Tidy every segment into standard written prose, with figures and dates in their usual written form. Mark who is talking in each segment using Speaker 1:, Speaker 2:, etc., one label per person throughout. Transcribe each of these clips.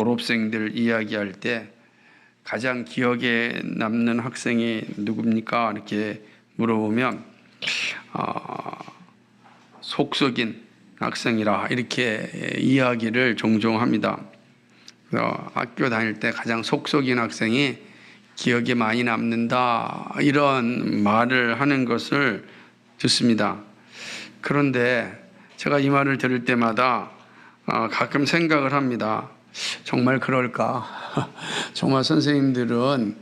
Speaker 1: 졸업생들 이야기할 때 가장 기억에 남는 학생이 누굽니까? 이렇게 물어보면 속썩인 학생이라 이렇게 이야기를 종종 합니다. 그래서 학교 다닐 때 가장 속썩인 학생이 기억에 많이 남는다 이런 말을 하는 것을 듣습니다. 그런데 제가 이 말을 들을 때마다 가끔 생각을 합니다. 정말 그럴까? 정말 선생님들은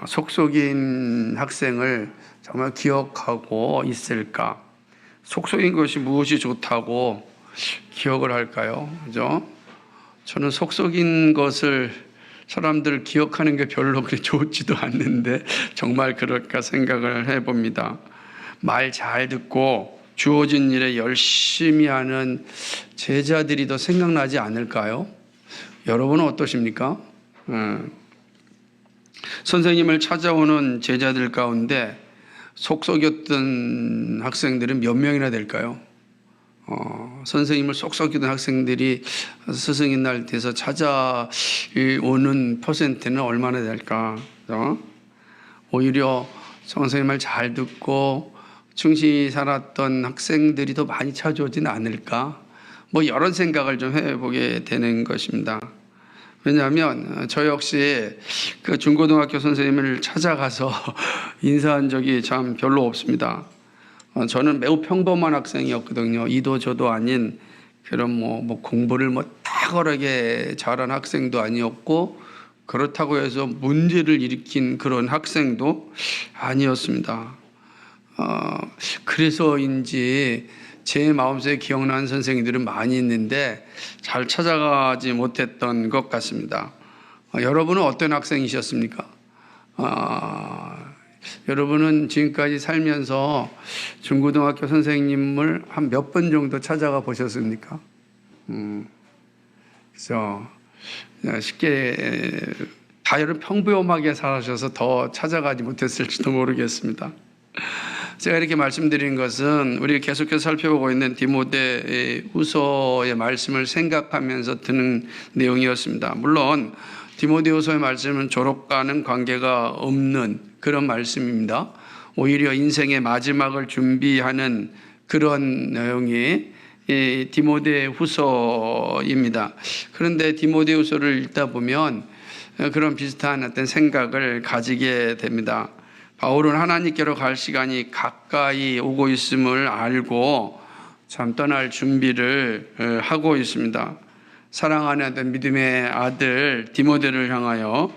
Speaker 1: 속속인 학생을 정말 기억하고 있을까? 속속인 것이 무엇이 좋다고 기억을 할까요? 그죠? 저는 속속인 것을 사람들 기억하는 게 별로 그렇게 좋지도 않는데 정말 그럴까 생각을 해봅니다. 말 잘 듣고 주어진 일에 열심히 하는 제자들이 더 생각나지 않을까요? 여러분은 어떠십니까? 선생님을 찾아오는 제자들 가운데 속썩였던 학생들은 몇 명이나 될까요? 선생님을 속썩이던 학생들이 스승의 날 돼서 찾아오는 퍼센트는 얼마나 될까? 오히려 선생님 말 잘 듣고 충실히 살았던 학생들이 더 많이 찾아오지는 않을까? 이런 생각을 좀 해보게 되는 것입니다. 왜냐하면 저 역시 그 중고등학교 선생님을 찾아가서 인사한 적이 참 별로 없습니다. 저는 매우 평범한 학생이었거든요. 이도 저도 아닌 그런 공부를 탁월하게 잘한 학생도 아니었고 그렇다고 해서 문제를 일으킨 그런 학생도 아니었습니다. 그래서인지 제 마음속에 기억나는 선생님들은 많이 있는데 잘 찾아가지 못했던 것 같습니다. 여러분은 어떤 학생이셨습니까? 여러분은 지금까지 살면서 중고등학교 선생님을 한 몇 번 정도 찾아가 보셨습니까? 그래서 쉽게 다 여러분 평범하게 살아셔서 더 찾아가지 못했을지도 모르겠습니다. 제가 이렇게 말씀드린 것은 우리가 계속해서 살펴보고 있는 디모데후서의 말씀을 생각하면서 드는 내용이었습니다. 물론 디모데후서의 말씀은 졸업과는 관계가 없는 그런 말씀입니다. 오히려 인생의 마지막을 준비하는 그런 내용이 디모데후서입니다. 그런데 디모데후서를 읽다 보면 그런 비슷한 어떤 생각을 가지게 됩니다. 바울은 하나님께로 갈 시간이 가까이 오고 있음을 알고 참 떠날 준비를 하고 있습니다. 사랑하는 믿음의 아들 디모데를 향하여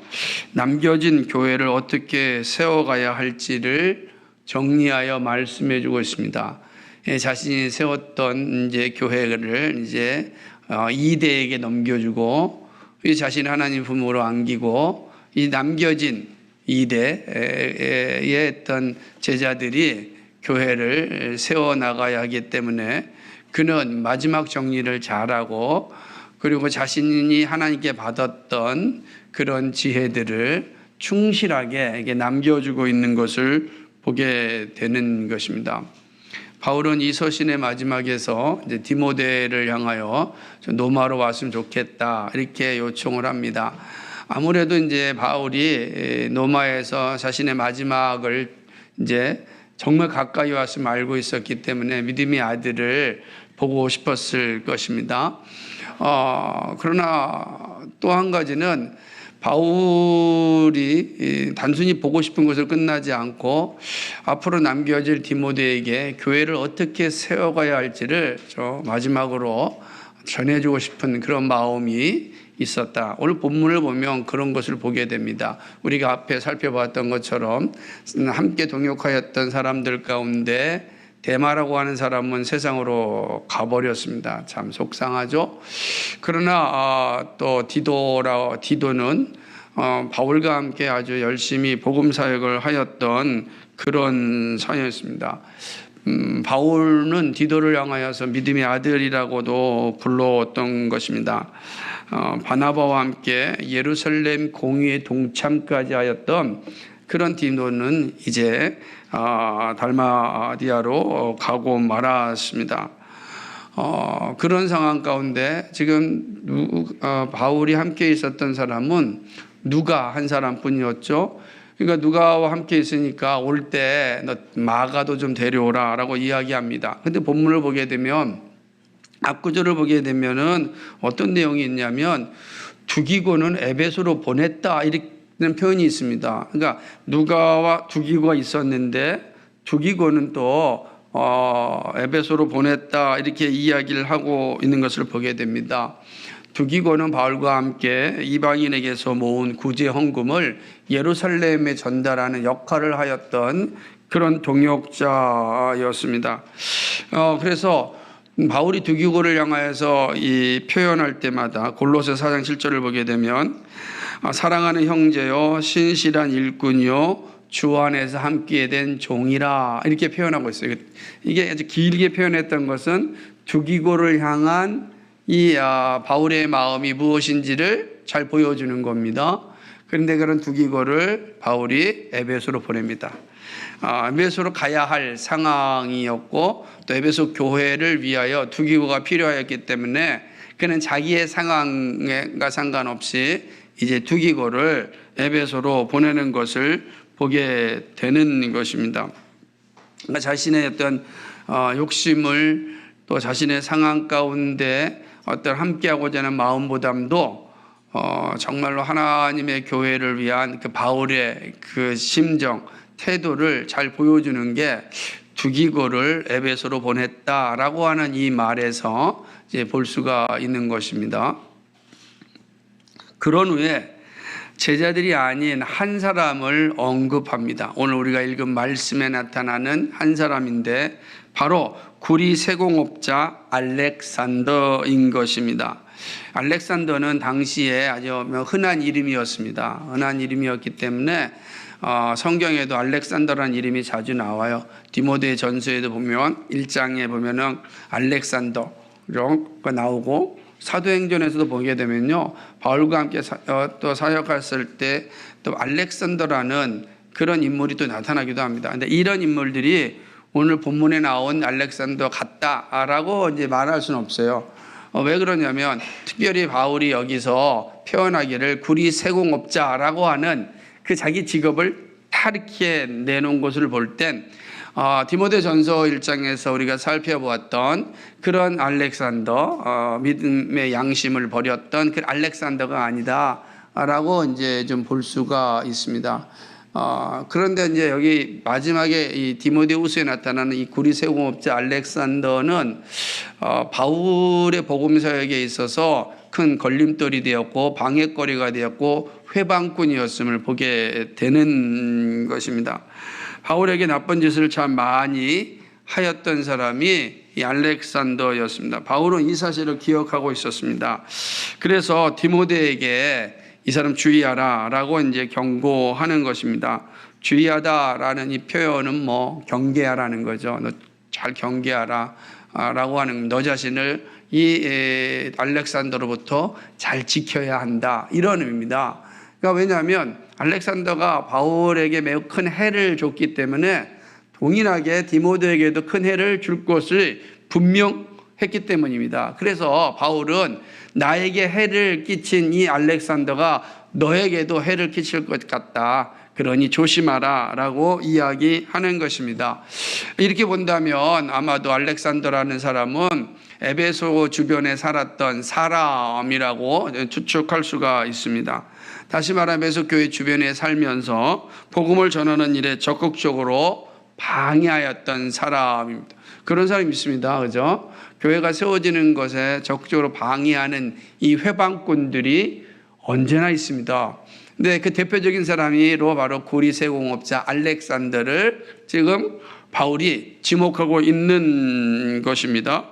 Speaker 1: 남겨진 교회를 어떻게 세워가야 할지를 정리하여 말씀해 주고 있습니다. 자신이 세웠던 교회를 이대에게 넘겨주고 자신이 하나님 품으로 안기고 이 남겨진 이대의 어떤 제자들이 교회를 세워나가야 하기 때문에 그는 마지막 정리를 잘하고 그리고 자신이 하나님께 받았던 그런 지혜들을 충실하게 남겨주고 있는 것을 보게 되는 것입니다. 바울은 이 서신의 마지막에서 디모데를 향하여 노마로 왔으면 좋겠다 이렇게 요청을 합니다. 아무래도 바울이 노마에서 자신의 마지막을 정말 가까이 왔으면 알고 있었기 때문에 믿음의 아들을 보고 싶었을 것입니다. 그러나 또 한 가지는 바울이 단순히 보고 싶은 것을 끝나지 않고 앞으로 남겨질 디모데에게 교회를 어떻게 세워가야 할지를 마지막으로 전해주고 싶은 그런 마음이 있었다. 오늘 본문을 보면 그런 것을 보게 됩니다. 우리가 앞에 살펴봤던 것처럼 함께 동역하였던 사람들 가운데 데마라고 하는 사람은 세상으로 가버렸습니다. 참 속상하죠. 그러나 또 디도는 바울과 함께 아주 열심히 복음 사역을 하였던 그런 사역이었습니다. 바울은 디도를 향하여서 믿음의 아들이라고도 불렀던 것입니다. 바나바와 함께 예루살렘 공의에 동참까지 하였던 그런 디도는 이제 달마디아로 가고 말았습니다. 그런 상황 가운데 지금 바울이 함께 있었던 사람은 누가 한 사람뿐이었죠. 그러니까 누가와 함께 있으니까 올 때 너 마가도 좀 데려오라라고 이야기합니다. 근데 본문을 보게 되면 앞구절을 보게 되면은 어떤 내용이 있냐면 두기고는 에베소로 보냈다 이런 표현이 있습니다. 그러니까 누가와 두기고가 있었는데 두기고는 또 에베소로 보냈다 이렇게 이야기를 하고 있는 것을 보게 됩니다. 두기고는 바울과 함께 이방인에게서 모은 구제 헌금을 예루살렘에 전달하는 역할을 하였던 그런 동역자였습니다. 그래서 바울이 두기고를 향하여서 이 표현할 때마다 골로새 4장 7절을 보게 되면 사랑하는 형제요 신실한 일꾼이요 주 안에서 함께 된 종이라 이렇게 표현하고 있어요. 이게 아주 길게 표현했던 것은 두기고를 향한 이 바울의 마음이 무엇인지를 잘 보여주는 겁니다. 그런데 그런 두기고를 바울이 에베소로 보냅니다. 에베소로 가야 할 상황이었고 또 에베소 교회를 위하여 두기고가 필요하였기 때문에 그는 자기의 상황과 상관없이 이제 두기고를 에베소로 보내는 것을 보게 되는 것입니다. 그러니까 자신의 어떤 욕심을 또 자신의 상황 가운데 어떤 함께하고자 하는 마음보담도 정말로 하나님의 교회를 위한 그 바울의 그 심정, 태도를 잘 보여주는 게 두기고를 에베소로 보냈다라고 하는 이 말에서 이제 볼 수가 있는 것입니다. 그런 후에 제자들이 아닌 한 사람을 언급합니다. 오늘 우리가 읽은 말씀에 나타나는 한 사람인데 바로 구리 세공업자 알렉산더인 것입니다. 알렉산더는 당시에 아주 흔한 이름이었습니다. 흔한 이름이었기 때문에 성경에도 알렉산더라는 이름이 자주 나와요. 디모데 전서에도 보면 1장에 보면은 알렉산더가 나오고 사도행전에서도 보게 되면요 바울과 함께 또 사역했을 때 또 알렉산더라는 그런 인물이 또 나타나기도 합니다. 근데 이런 인물들이 오늘 본문에 나온 알렉산더 같다라고 이제 말할 수는 없어요. 왜 그러냐면 특별히 바울이 여기서 표현하기를 구리 세공업자라고 하는 그 자기 직업을 다 이렇게 내놓은 것을 볼 땐 디모데전서 1장에서 우리가 살펴보았던 그런 알렉산더 믿음의 양심을 버렸던 그 알렉산더가 아니다라고 이제 좀 볼 수가 있습니다. 그런데 이제 여기 마지막에 이 디모데후서에 나타나는 이 구리 세공업자 알렉산더는 바울의 복음 사역에 있어서 큰 걸림돌이 되었고 방해거리가 되었고 회방꾼이었음을 보게 되는 것입니다. 바울에게 나쁜 짓을 참 많이 하였던 사람이 이 알렉산더였습니다. 바울은 이 사실을 기억하고 있었습니다. 그래서 디모데에게 이 사람 주의하라라고 이제 경고하는 것입니다. 주의하다라는 이 표현은 경계하라는 거죠. 너 잘 경계하라라고 하는 너 자신을 이 알렉산더로부터 잘 지켜야 한다 이런 의미입니다. 그러니까 왜냐하면 알렉산더가 바울에게 매우 큰 해를 줬기 때문에 동일하게 디모데에게도 큰 해를 줄 것을 분명했기 때문입니다. 그래서 바울은 나에게 해를 끼친 이 알렉산더가 너에게도 해를 끼칠 것 같다. 그러니 조심하라 라고 이야기하는 것입니다. 이렇게 본다면 아마도 알렉산더라는 사람은 에베소 주변에 살았던 사람이라고 추측할 수가 있습니다. 다시 말하면 에베소 교회 주변에 살면서 복음을 전하는 일에 적극적으로 방해하였던 사람입니다. 그런 사람이 있습니다. 그죠? 교회가 세워지는 것에 적극적으로 방해하는 이 회방꾼들이 언제나 있습니다. 근데 그 대표적인 사람이로 바로 구리 세공업자 알렉산더를 지금 바울이 지목하고 있는 것입니다.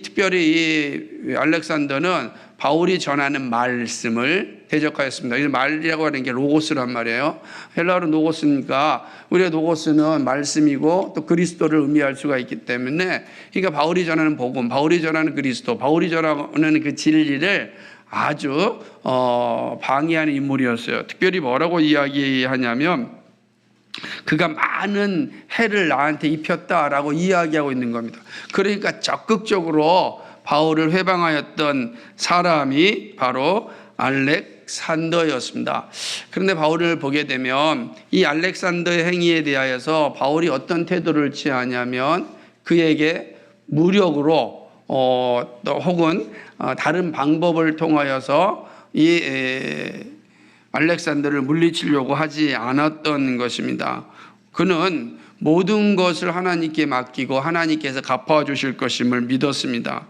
Speaker 1: 특별히 이 알렉산더는 바울이 전하는 말씀을 대적하였습니다. 이 말이라고 하는 게 로고스란 말이에요. 헬라어로 로고스니까 우리의 로고스는 말씀이고 또 그리스도를 의미할 수가 있기 때문에 그러니까 바울이 전하는 복음, 바울이 전하는 그리스도, 바울이 전하는 그 진리를 아주 방해하는 인물이었어요. 특별히 뭐라고 이야기하냐면 그가 많은 해를 나한테 입혔다라고 이야기하고 있는 겁니다. 그러니까 적극적으로 바울을 회방하였던 사람이 바로 알렉산더였습니다. 그런데 바울을 보게 되면 이 알렉산더의 행위에 대하여서 바울이 어떤 태도를 취하냐면 그에게 무력으로 또 혹은 다른 방법을 통하여서 이 알렉산더를 물리치려고 하지 않았던 것입니다. 그는 모든 것을 하나님께 맡기고 하나님께서 갚아주실 것임을 믿었습니다.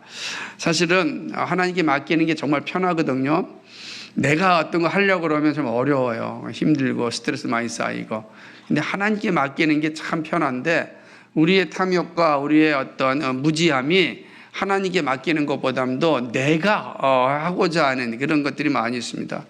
Speaker 1: 사실은 하나님께 맡기는 게 정말 편하거든요. 내가 어떤 거 하려고 그러면 좀 어려워요. 힘들고 스트레스 많이 쌓이고. 근데 하나님께 맡기는 게 참 편한데 우리의 탐욕과 우리의 어떤 무지함이 하나님께 맡기는 것보다도 내가 하고자 하는 그런 것들이 많이 있습니다.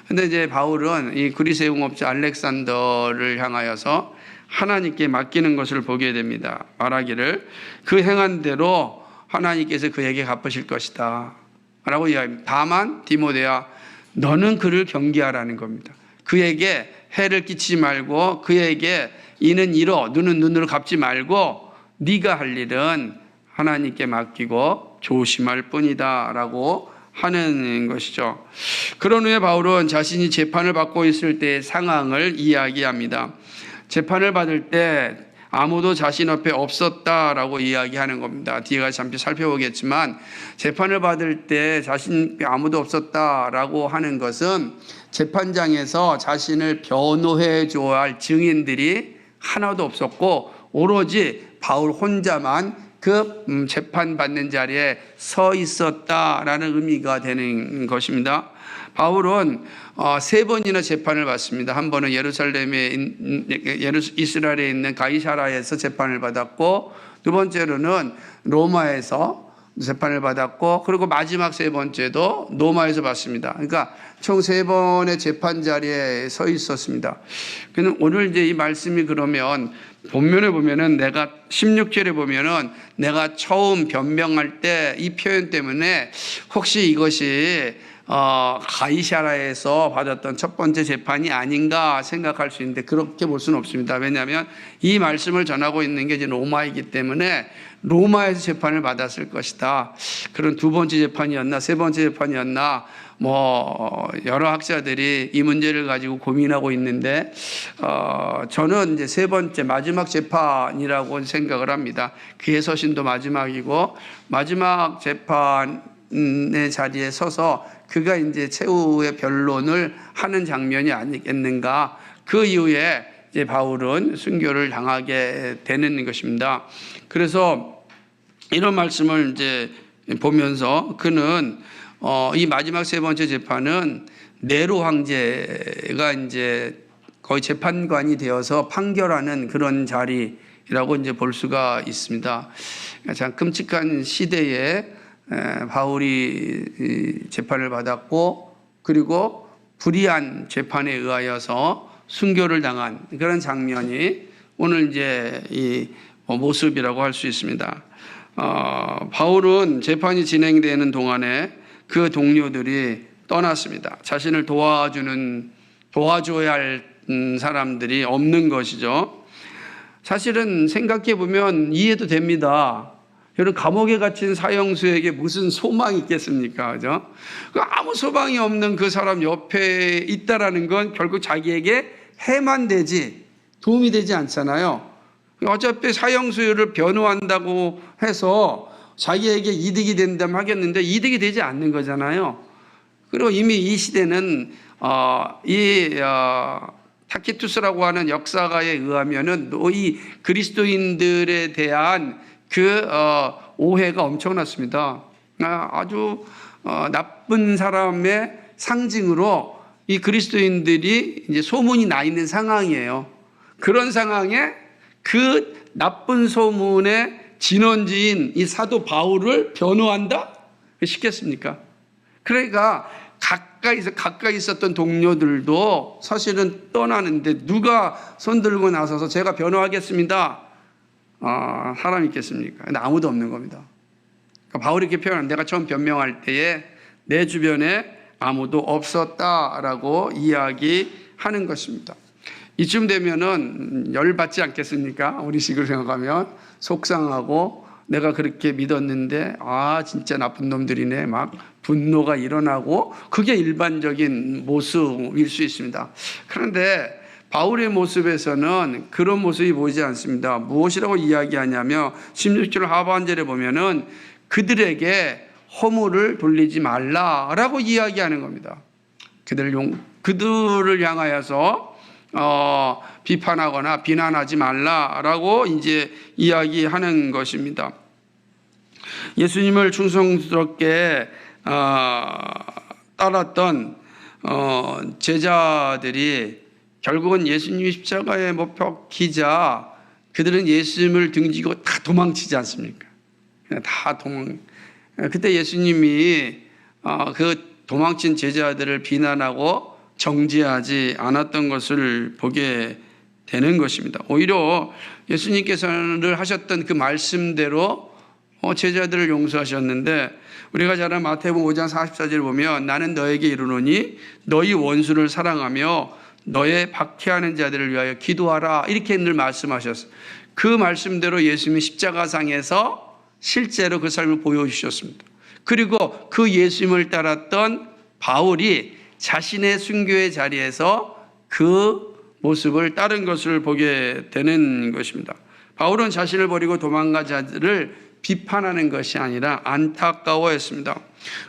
Speaker 1: 근데 이제 바울은 이 그리스 영업자 알렉산더를 향하여서 하나님께 맡기는 것을 보게 됩니다. 말하기를 그 행한 대로 하나님께서 그에게 갚으실 것이다 라고 이야기합니다. 다만 디모데야 너는 그를 경계하라는 겁니다. 그에게 해를 끼치지 말고 그에게 이는 이로 눈은 눈으로 갚지 말고 네가 할 일은 하나님께 맡기고 조심할 뿐이다 라고 하는 것이죠. 그런 후에 바울은 자신이 재판을 받고 있을 때의 상황을 이야기합니다. 재판을 받을 때 아무도 자신 앞에 없었다라고 이야기하는 겁니다. 뒤에 가서 잠시 살펴보겠지만 재판을 받을 때 자신 앞에 아무도 없었다라고 하는 것은 재판장에서 자신을 변호해 줘야 할 증인들이 하나도 없었고 오로지 바울 혼자만 그 재판받는 자리에 서 있었다라는 의미가 되는 것입니다. 바울은 3번이나 재판을 받습니다. 한 번은 이스라엘에 있는 가이사라에서 재판을 받았고 두 번째로는 로마에서 재판을 받았고 그리고 마지막 3번째도 로마에서 받습니다. 그러니까 총 3번의 재판 자리에 서 있었습니다. 그는 오늘 이제 이 말씀이 그러면 본면에 보면은 내가 16절에 보면은 내가 처음 변명할 때 이 표현 때문에 혹시 이것이 가이사라에서 받았던 첫 번째 재판이 아닌가 생각할 수 있는데 그렇게 볼 수는 없습니다. 왜냐하면 이 말씀을 전하고 있는 게 이제 로마이기 때문에 로마에서 재판을 받았을 것이다. 그런 두 번째 재판이었나 세 번째 재판이었나 여러 학자들이 이 문제를 가지고 고민하고 있는데 저는 이제 세 번째 마지막 재판이라고 생각을 합니다. 그의 서신도 마지막이고 마지막 재판의 자리에 서서 그가 이제 최후의 변론을 하는 장면이 아니겠는가. 그 이후에 이제 바울은 순교를 당하게 되는 것입니다. 그래서 이런 말씀을 이제 보면서 그는 이 마지막 3번째 재판은 네로 황제가 이제 거의 재판관이 되어서 판결하는 그런 자리라고 이제 볼 수가 있습니다. 참 끔찍한 시대에 바울이 재판을 받았고 그리고 불의한 재판에 의하여서 순교를 당한 그런 장면이 오늘 이제 이 모습이라고 할 수 있습니다. 바울은 재판이 진행되는 동안에 그 동료들이 떠났습니다. 자신을 도와줘야 할 사람들이 없는 것이죠. 사실은 생각해 보면 이해도 됩니다. 여러분 감옥에 갇힌 사형수에게 무슨 소망이 있겠습니까? 그죠? 아무 소망이 없는 그 사람 옆에 있다라는 건 결국 자기에게 해만 되지 도움이 되지 않잖아요. 어차피 사형수를 변호한다고 해서 자기에게 이득이 된다면 하겠는데 이득이 되지 않는 거잖아요. 그리고 이미 이 시대는 타키투스라고 하는 역사가에 의하면은 이 그리스도인들에 대한 그 오해가 엄청났습니다. 아주 나쁜 사람의 상징으로 이 그리스도인들이 이제 소문이 나 있는 상황이에요. 그런 상황에 그 나쁜 소문의 진원지인 이 사도 바울을 변호한다? 쉽겠습니까? 그러니까 가까이 있었던 동료들도 사실은 떠나는데 누가 손들고 나서서 제가 변호하겠습니다. 사람이 있겠습니까? 근데 아무도 없는 겁니다. 그러니까 바울이 이렇게 표현한 내가 처음 변명할 때에 내 주변에 아무도 없었다라고 이야기하는 것입니다. 이쯤 되면은 열받지 않겠습니까? 우리식으로 생각하면 속상하고 내가 그렇게 믿었는데 진짜 나쁜 놈들이네 막 분노가 일어나고 그게 일반적인 모습일 수 있습니다. 그런데 바울의 모습에서는 그런 모습이 보이지 않습니다. 무엇이라고 이야기하냐면 16절 하반절에 보면은 그들에게 허물을 돌리지 말라라고 이야기하는 겁니다. 그들을 향하여서 비판하거나 비난하지 말라라고 이제 이야기하는 것입니다. 예수님을 충성스럽게 따랐던 제자들이 결국은 예수님이 십자가에 못 박히자 그들은 예수님을 등지고 다 도망치지 않습니까? 다 그때 예수님이 그 도망친 제자들을 비난하고 정죄하지 않았던 것을 보게 되는 것입니다. 오히려 예수님께서는 하셨던 그 말씀대로 제자들을 용서하셨는데 우리가 잘 아는 마태복음 5장 44절을 보면 나는 너에게 이르노니 너희 원수를 사랑하며 너의 박해하는 자들을 위하여 기도하라 이렇게 늘 말씀하셨어요. 그 말씀대로 예수님이 십자가상에서 실제로 그 삶을 보여주셨습니다. 그리고 그 예수님을 따랐던 바울이 자신의 순교의 자리에서 그 모습을 따른 것을 보게 되는 것입니다. 바울은 자신을 버리고 도망간 자들을 비판하는 것이 아니라 안타까워했습니다.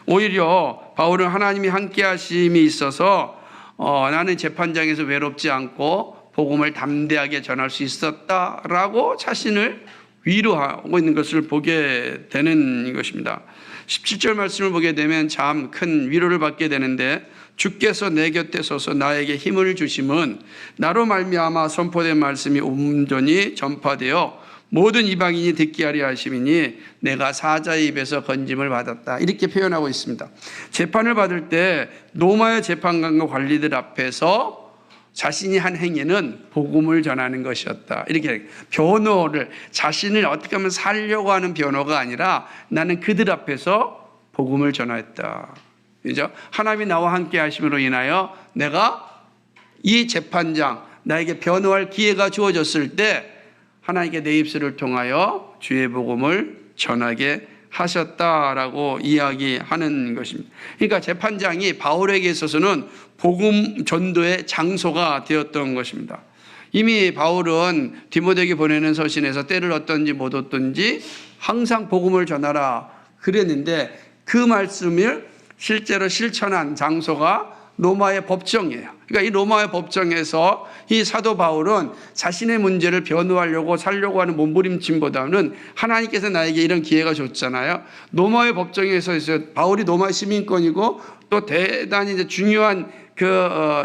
Speaker 1: 오히려 바울은 하나님이 함께 하심이 있어서 나는 재판장에서 외롭지 않고 복음을 담대하게 전할 수 있었다라고 자신을 위로하고 있는 것을 보게 되는 것입니다. 17절 말씀을 보게 되면 참 큰 위로를 받게 되는데 주께서 내 곁에 서서 나에게 힘을 주심은 나로 말미암아 선포된 말씀이 온전히 전파되어 모든 이방인이 듣게 하려 하심이니 내가 사자의 입에서 건짐을 받았다 이렇게 표현하고 있습니다. 재판을 받을 때 로마의 재판관과 관리들 앞에서 자신이 한 행위는 복음을 전하는 것이었다. 이렇게 변호를 자신을 어떻게 하면 살려고 하는 변호가 아니라 나는 그들 앞에서 복음을 전하였다. 그죠? 하나님이 나와 함께 하심으로 인하여 내가 이 재판장 나에게 변호할 기회가 주어졌을 때 하나님께 내 입술을 통하여 주의 복음을 전하게 하셨다라고 이야기하는 것입니다. 그러니까 재판장이 바울에게 있어서는 복음 전도의 장소가 되었던 것입니다. 이미 바울은 디모데에게 보내는 서신에서 때를 얻든지 못 얻든지 항상 복음을 전하라 그랬는데 그 말씀을 실제로 실천한 장소가 로마의 법정이에요. 그러니까 이 로마의 법정에서 이 사도 바울은 자신의 문제를 변호하려고 살려고 하는 몸부림침보다는 하나님께서 나에게 이런 기회가 줬잖아요. 로마의 법정에서 바울이 로마 시민권이고 또 대단히 이제 중요한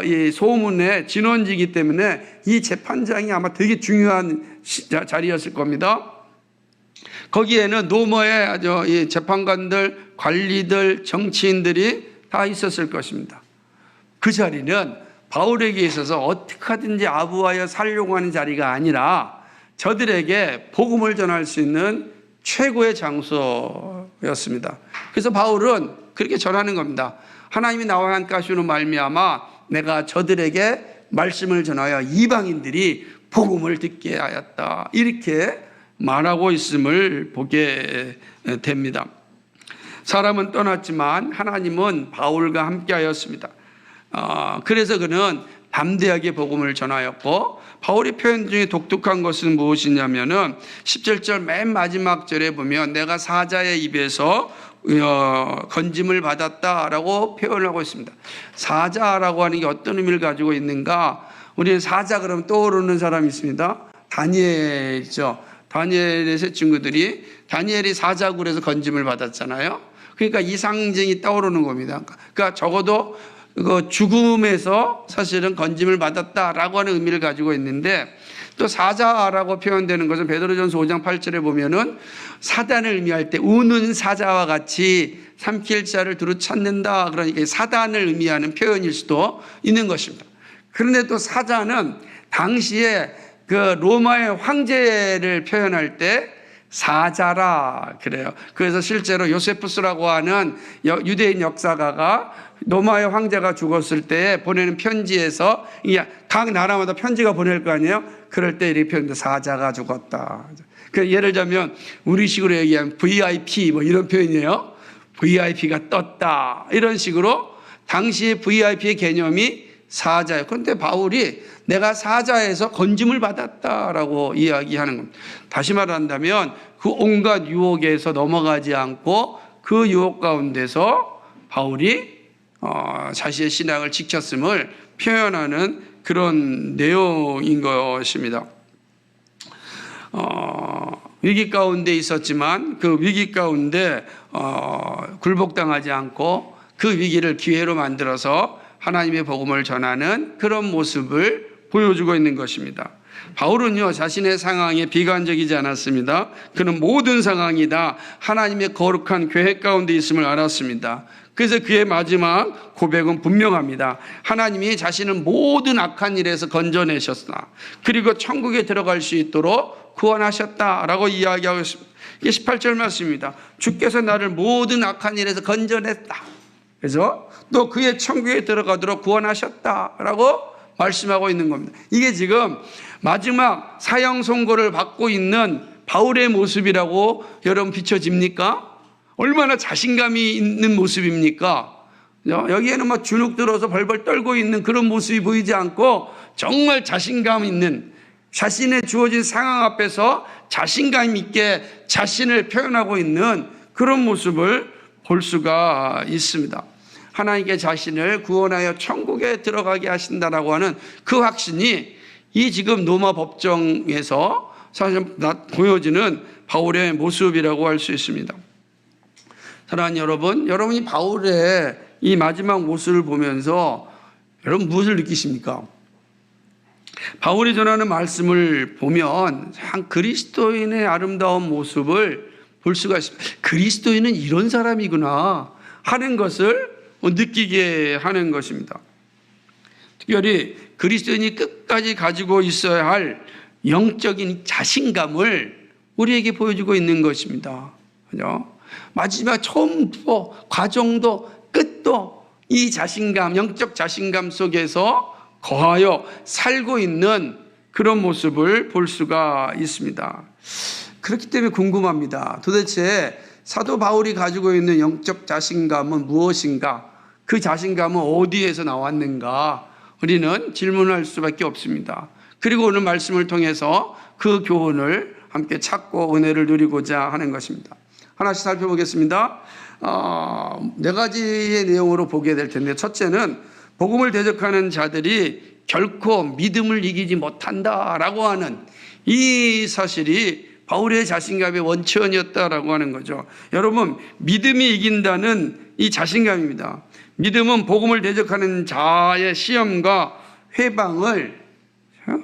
Speaker 1: 이 소문의 진원지이기 때문에 이 재판장이 아마 되게 중요한 자리였을 겁니다. 거기에는 로마의 이 재판관들, 관리들, 정치인들이 다 있었을 것입니다. 그 자리는 바울에게 있어서 어떻게 하든지 아부하여 살려고 하는 자리가 아니라 저들에게 복음을 전할 수 있는 최고의 장소였습니다. 그래서 바울은 그렇게 전하는 겁니다. 하나님이 나와 함께 하시는 말미암아 내가 저들에게 말씀을 전하여 이방인들이 복음을 듣게 하였다. 이렇게 말하고 있음을 보게 됩니다. 사람은 떠났지만 하나님은 바울과 함께 하였습니다. 그래서 그는 담대하게 복음을 전하였고 바울의 표현 중에 독특한 것은 무엇이냐면은 17절 맨 마지막 절에 보면 내가 사자의 입에서 건짐을 받았다라고 표현하고 있습니다. 사자라고 하는 게 어떤 의미를 가지고 있는가? 우리는 사자 그러면 떠오르는 사람이 있습니다. 다니엘이죠. 다니엘의 세 친구들이 다니엘이 사자굴에서 건짐을 받았잖아요. 그러니까 이 상징이 떠오르는 겁니다. 그러니까 적어도 죽음에서 사실은 건짐을 받았다라고 하는 의미를 가지고 있는데 또 사자라고 표현되는 것은 베드로전서 5장 8절에 보면은 사단을 의미할 때 우는 사자와 같이 삼킬 자를 두루 찾는다. 그러니까 사단을 의미하는 표현일 수도 있는 것입니다. 그런데 또 사자는 당시에 그 로마의 황제를 표현할 때 사자라 그래요. 그래서 실제로 요세푸스라고 하는 유대인 역사가가 로마의 황제가 죽었을 때 보내는 편지에서 각 나라마다 편지가 보낼 거 아니에요. 그럴 때 이렇게 표현돼 사자가 죽었다. 그 예를 들면 우리식으로 얘기하면 VIP 뭐 이런 표현이에요. VIP가 떴다 이런 식으로 당시의 VIP의 개념이 사자예요. 그런데 바울이 내가 사자에서 건짐을 받았다라고 이야기하는 겁니다. 다시 말한다면 그 온갖 유혹에서 넘어가지 않고 그 유혹 가운데서 바울이 자신의 신앙을 지켰음을 표현하는 그런 내용인 것입니다. 위기 가운데 있었지만 그 위기 가운데 굴복당하지 않고 그 위기를 기회로 만들어서 하나님의 복음을 전하는 그런 모습을 보여주고 있는 것입니다. 바울은요 자신의 상황에 비관적이지 않았습니다. 그는 모든 상황이 다 하나님의 거룩한 계획 가운데 있음을 알았습니다. 그래서 그의 마지막 고백은 분명합니다. 하나님이 자신을 모든 악한 일에서 건져내셨으나 그리고 천국에 들어갈 수 있도록 구원하셨다라고 이야기하고 있습니다. 이게 18절 말씀입니다. 주께서 나를 모든 악한 일에서 건져냈다. 그래서 또 그의 천국에 들어가도록 구원하셨다라고 말씀하고 있는 겁니다. 이게 지금 마지막 사형 선고를 받고 있는 바울의 모습이라고 여러분 비춰집니까? 얼마나 자신감이 있는 모습입니까? 여기에는 막 주눅 들어서 벌벌 떨고 있는 그런 모습이 보이지 않고 정말 자신감 있는 자신의 주어진 상황 앞에서 자신감 있게 자신을 표현하고 있는 그런 모습을 볼 수가 있습니다. 하나님께 자신을 구원하여 천국에 들어가게 하신다라고 하는 그 확신이 이 지금 로마 법정에서 사실 보여지는 바울의 모습이라고 할 수 있습니다. 사랑하는 여러분, 여러분이 바울의 이 마지막 모습을 보면서 여러분 무엇을 느끼십니까? 바울이 전하는 말씀을 보면 한 그리스도인의 아름다운 모습을 볼 수가 있습니다. 그리스도인은 이런 사람이구나 하는 것을 느끼게 하는 것입니다. 특별히 그리스도인이 끝까지 가지고 있어야 할 영적인 자신감을 우리에게 보여주고 있는 것입니다. 그죠? 마지막 처음부터 과정도 끝도 이 자신감, 영적 자신감 속에서 거하여 살고 있는 그런 모습을 볼 수가 있습니다. 그렇기 때문에 궁금합니다. 도대체 사도 바울이 가지고 있는 영적 자신감은 무엇인가? 그 자신감은 어디에서 나왔는가? 우리는 질문할 수밖에 없습니다. 그리고 오늘 말씀을 통해서 그 교훈을 함께 찾고 은혜를 누리고자 하는 것입니다. 하나씩 살펴보겠습니다. 네 가지의 내용으로 보게 될 텐데, 첫째는 복음을 대적하는 자들이 결코 믿음을 이기지 못한다라고 하는 이 사실이 바울의 자신감의 원천이었다라고 하는 거죠. 여러분, 믿음이 이긴다는 이 자신감입니다. 믿음은 복음을 대적하는 자의 시험과 회방을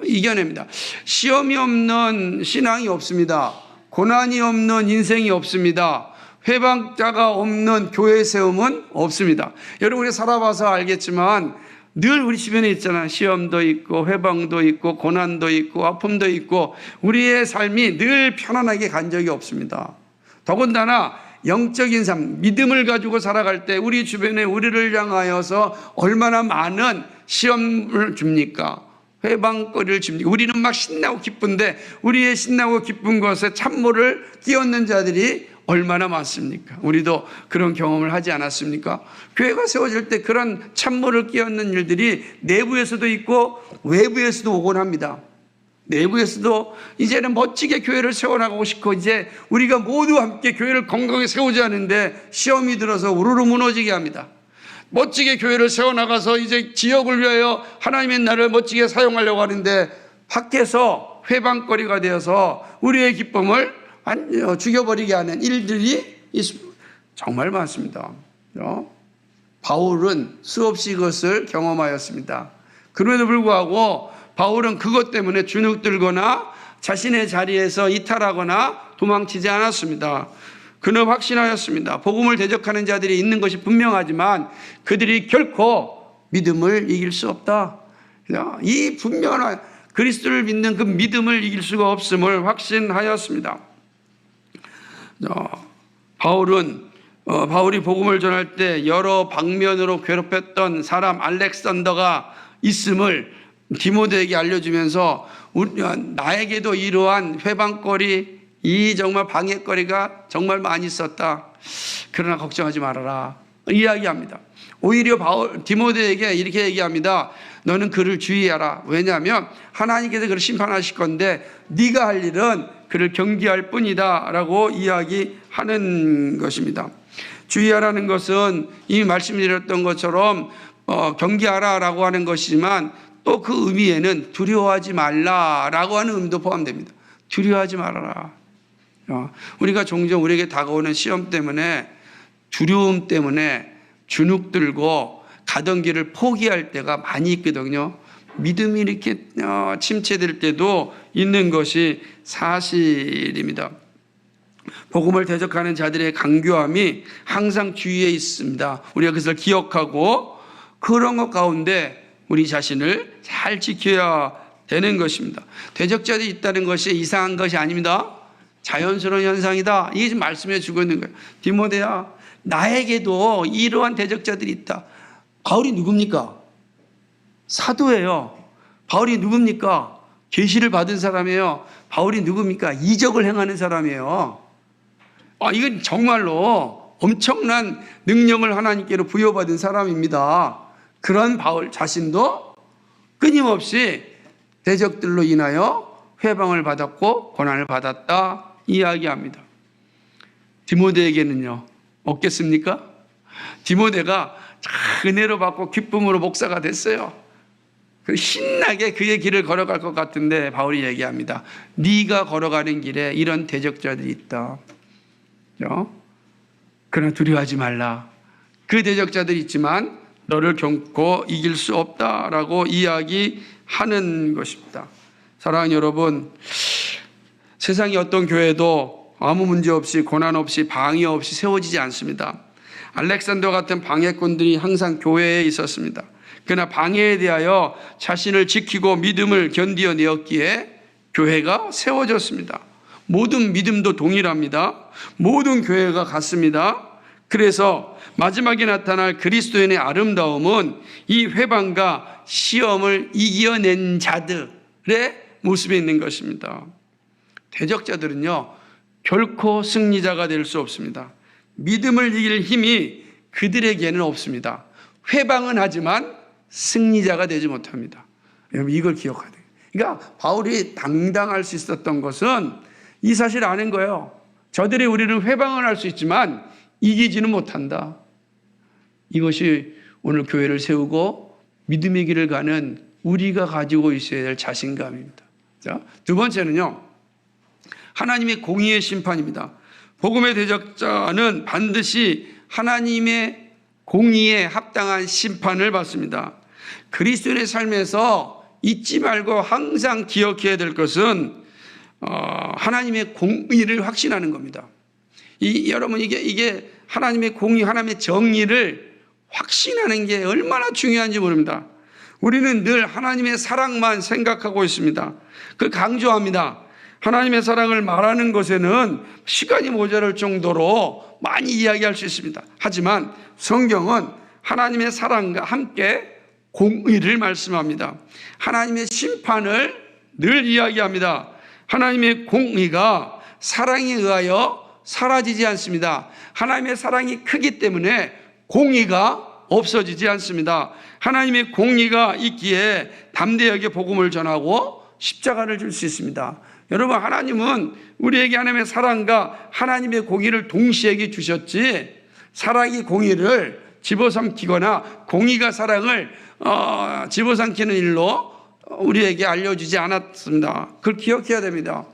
Speaker 1: 이겨냅니다. 시험이 없는 신앙이 없습니다. 고난이 없는 인생이 없습니다. 회방자가 없는 교회 세움은 없습니다. 여러분이 살아봐서 알겠지만 늘 우리 주변에 있잖아요. 시험도 있고 회방도 있고 고난도 있고 아픔도 있고 우리의 삶이 늘 편안하게 간 적이 없습니다. 더군다나 영적인 삶, 믿음을 가지고 살아갈 때 우리 주변에 우리를 향하여서 얼마나 많은 시험을 줍니까? 회방거리를 줍니까? 우리는 막 신나고 기쁜데 우리의 신나고 기쁜 것에 찬물을 끼얹는 자들이 얼마나 많습니까? 우리도 그런 경험을 하지 않았습니까? 교회가 세워질 때 그런 찬물을 끼얹는 일들이 내부에서도 있고 외부에서도 오곤 합니다. 내부에서도 이제는 멋지게 교회를 세워나가고 싶고 이제 우리가 모두 함께 교회를 건강하게 세우자 하는데 시험이 들어서 우르르 무너지게 합니다. 멋지게 교회를 세워나가서 이제 지역을 위하여 하나님의 나라를 멋지게 사용하려고 하는데 밖에서 회방거리가 되어서 우리의 기쁨을 죽여버리게 하는 일들이 정말 많습니다. 바울은 수없이 그것을 경험하였습니다. 그럼에도 불구하고 바울은 그것 때문에 주눅 들거나 자신의 자리에서 이탈하거나 도망치지 않았습니다. 그는 확신하였습니다. 복음을 대적하는 자들이 있는 것이 분명하지만 그들이 결코 믿음을 이길 수 없다. 이 분명한 그리스도를 믿는 그 믿음을 이길 수가 없음을 확신하였습니다. 바울이 복음을 전할 때 여러 방면으로 괴롭혔던 사람 알렉산더가 있음을 디모데에게 알려주면서 나에게도 이러한 회방거리, 이 정말 방해거리가 정말 많이 있었다. 그러나 걱정하지 말아라. 이야기합니다. 오히려 디모데에게 이렇게 얘기합니다. 너는 그를 주의하라. 왜냐하면 하나님께서 그를 심판하실 건데 네가 할 일은 그를 경계할 뿐이다 라고 이야기하는 것입니다. 주의하라는 것은 이미 말씀드렸던 것처럼 경계하라 라고 하는 것이지만 또 그 의미에는 두려워하지 말라 라고 하는 의미도 포함됩니다. 두려워하지 말아라. 우리가 종종 우리에게 다가오는 시험 때문에, 두려움 때문에 주눅 들고 가던 길을 포기할 때가 많이 있거든요. 믿음이 이렇게 침체될 때도 있는 것이 사실입니다. 복음을 대적하는 자들의 강교함이 항상 주위에 있습니다. 우리가 그것을 기억하고 그런 것 가운데 우리 자신을 잘 지켜야 되는 것입니다. 대적자들이 있다는 것이 이상한 것이 아닙니다. 자연스러운 현상이다. 이게 지금 말씀해 주고 있는 거예요. 디모데야, 나에게도 이러한 대적자들이 있다. 바울이 누굽니까? 사도예요. 바울이 누굽니까? 계시를 받은 사람이에요. 바울이 누굽니까? 이적을 행하는 사람이에요. 이건 정말로 엄청난 능력을 하나님께로 부여받은 사람입니다. 그런 바울 자신도 끊임없이 대적들로 인하여 회방을 받았고 고난을 받았다 이야기합니다. 디모데에게는요 없겠습니까? 디모데가 은혜로 받고 기쁨으로 목사가 됐어요. 신나게 그의 길을 걸어갈 것 같은데 바울이 얘기합니다. 네가 걸어가는 길에 이런 대적자들이 있다. 그러나 두려워하지 말라. 그 대적자들이 있지만 너를 결코 이길 수 없다라고 이야기하는 것입니다. 사랑하는 여러분, 세상의 어떤 교회도 아무 문제 없이 고난 없이 방해 없이 세워지지 않습니다. 알렉산더 같은 방해꾼들이 항상 교회에 있었습니다. 그러나 방해에 대하여 자신을 지키고 믿음을 견디어내었기에 교회가 세워졌습니다. 모든 믿음도 동일합니다. 모든 교회가 같습니다. 그래서 마지막에 나타날 그리스도인의 아름다움은 이 회방과 시험을 이겨낸 자들의 모습에 있는 것입니다. 대적자들은요 결코 승리자가 될 수 없습니다. 믿음을 이길 힘이 그들에게는 없습니다. 회방은 하지만 승리자가 되지 못합니다. 여러분 이걸 기억해야 돼요. 그러니까 바울이 당당할 수 있었던 것은 이 사실을 아는 거예요. 저들이 우리는 회방을 할 수 있지만 이기지는 못한다. 이것이 오늘 교회를 세우고 믿음의 길을 가는 우리가 가지고 있어야 될 자신감입니다. 자, 두 번째는요. 하나님의 공의의 심판입니다. 복음의 대적자는 반드시 하나님의 공의에 합당한 심판을 받습니다. 그리스도인의 삶에서 잊지 말고 항상 기억해야 될 것은 하나님의 공의를 확신하는 겁니다. 여러분 이게 하나님의 공의, 하나님의 정의를 확신하는 게 얼마나 중요한지 모릅니다. 우리는 늘 하나님의 사랑만 생각하고 있습니다. 그걸 강조합니다. 하나님의 사랑을 말하는 것에는 시간이 모자랄 정도로 많이 이야기할 수 있습니다. 하지만 성경은 하나님의 사랑과 함께 공의를 말씀합니다. 하나님의 심판을 늘 이야기합니다. 하나님의 공의가 사랑에 의하여 사라지지 않습니다. 하나님의 사랑이 크기 때문에 공의가 없어지지 않습니다. 하나님의 공의가 있기에 담대하게 복음을 전하고 십자가를 줄 수 있습니다. 여러분 하나님은 우리에게 하나님의 사랑과 하나님의 공의를 동시에 주셨지 사랑이 공의를 집어삼키거나 공의가 사랑을 집어삼키는 일로 우리에게 알려주지 않았습니다. 그걸 기억해야 됩니다.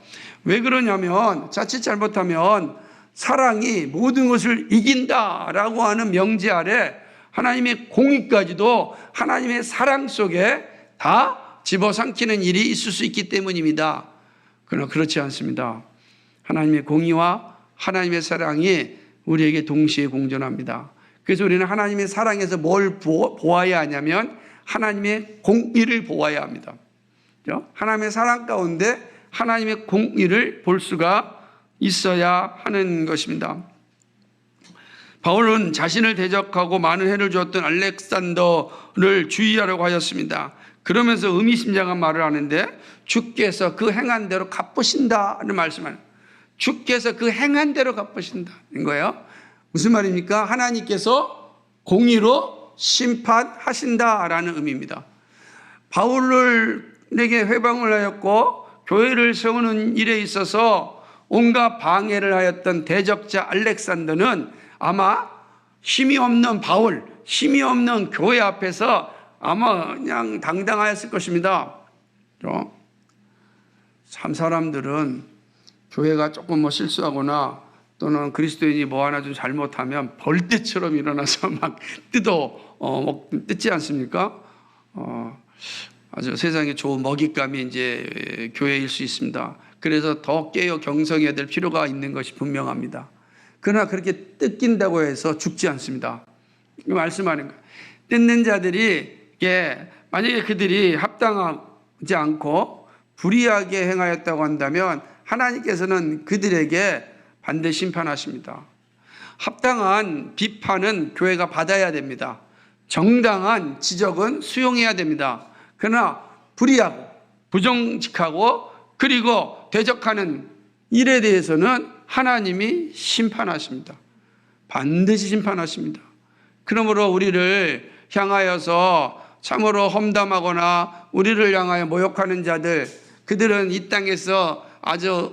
Speaker 1: 왜 그러냐면 자칫 잘못하면 사랑이 모든 것을 이긴다라고 하는 명제 아래 하나님의 공의까지도 하나님의 사랑 속에 다 집어삼키는 일이 있을 수 있기 때문입니다. 그러나 그렇지 않습니다. 하나님의 공의와 하나님의 사랑이 우리에게 동시에 공존합니다. 그래서 우리는 하나님의 사랑에서 뭘 보아야 하냐면 하나님의 공의를 보아야 합니다. 하나님의 사랑 가운데 하나님의 공의를 볼 수가 있어야 하는 것입니다. 바울은 자신을 대적하고 많은 해를 주었던 알렉산더를 주의하라고 하였습니다. 그러면서 의미심장한 말을 하는데 주께서 그 행한 대로 갚으신다는 말씀을, 주께서 그 행한 대로 갚으신다는 거예요. 무슨 말입니까? 하나님께서 공의로 심판하신다라는 의미입니다. 바울에게 회방을 하였고 교회를 세우는 일에 있어서 온갖 방해를 하였던 대적자 알렉산더는 아마 힘이 없는 바울, 힘이 없는 교회 앞에서 아마 그냥 당당하였을 것입니다. 참 사람들은 교회가 조금 뭐 실수하거나 또는 그리스도인이 뭐 하나 좀 잘못하면 벌떼처럼 일어나서 막 뜯지 않습니까? 아주 세상에 좋은 먹잇감이 이제 교회일 수 있습니다. 그래서 더 깨어 경성해야 될 필요가 있는 것이 분명합니다. 그러나 그렇게 뜯긴다고 해서 죽지 않습니다. 말씀하는 거예요. 뜯는 자들이 만약에 그들이 합당하지 않고 불의하게 행하였다고 한다면 하나님께서는 그들에게 반드시 심판하십니다. 합당한 비판은 교회가 받아야 됩니다. 정당한 지적은 수용해야 됩니다. 그러나 불의하고 부정직하고 그리고 대적하는 일에 대해서는 하나님이 심판하십니다. 반드시 심판하십니다. 그러므로 우리를 향하여서 참으로 험담하거나 우리를 향하여 모욕하는 자들, 그들은 이 땅에서 아주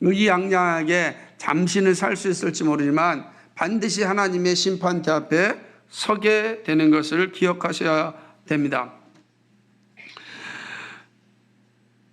Speaker 1: 의기양양하게 잠시는 살 수 있을지 모르지만 반드시 하나님의 심판대 앞에 서게 되는 것을 기억하셔야 됩니다.